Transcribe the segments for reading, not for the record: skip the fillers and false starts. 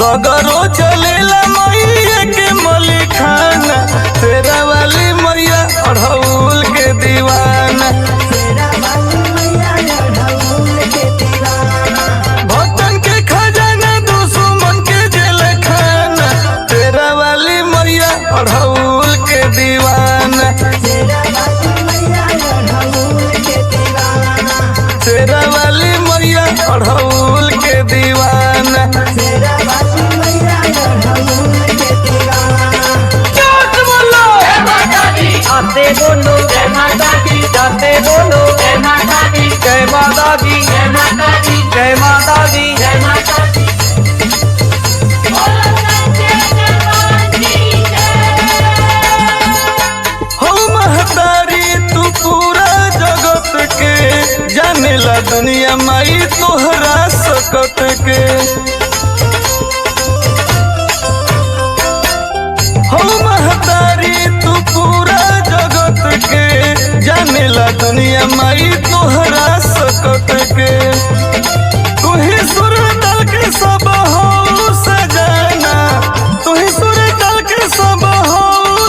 सगरो चलेला मैया के मलिखाना, तेरा वाली मैया अढ़ौल के दीवाना। भक्तन के खजाना दुश्मन के जेल खाना, तेरा वाली मैया अढ़ौल के दीवाना। तेरा वाली मैया अढ़ौल के दीवाना। आते बोलो जय माता दी, जाते बोलो जय माता दी, जय माता दी, जय माता दी, जय माता दी, जय माता दी। हो महतारी तू पूरा जगत के, जानेला दुनिया माई तोहरा सकत के। हो महतारी तू पूरा जगत के, जानेला दुनिया माई तोहरा सकत के। तू ही सुर दल के सब हो सजाना, तू ही सुर दल के सब हो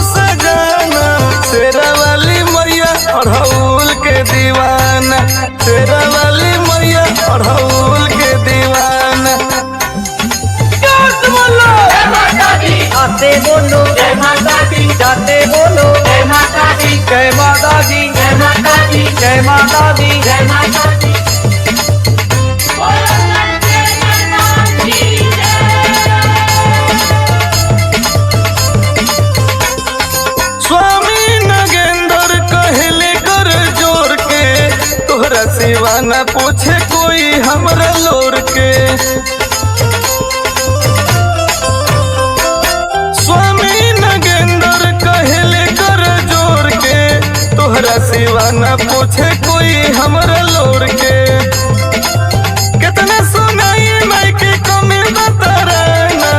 सजाना। तेरा वाली मैया अढ़ौल के दीवाना, तेरा वाली मैया अढ़ौल के दीवाना। आते बोलो जय माता दी, जाते बोलो जय माता दी, जय माता दी, जय माता दी, जय माता दी, जय माता दी। स्वामी नगेंद्र कहले कर जोर के, तोहरा सिवा न पूछे कोई हमरा लोर के। स्वामी नगेंद्र कहले कर जोर के, तोहरा सिवा न पूछे कोई हमरा लोर के। कितना सुनाई माई के कमी बतराना,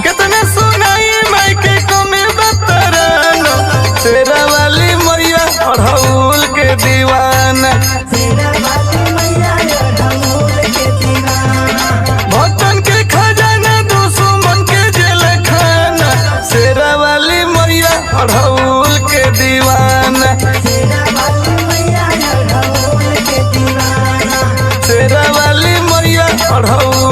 कितना सुनाई माई के कमी बतराना। तेरा वाली मैया अढ़ौल के दीवाना। भक्तन के खजाना दुश्मन के जेल खाना, तेरा वाली मैया अढ़ौल के दीवाना। तेरा वाली मैया अढ़ौल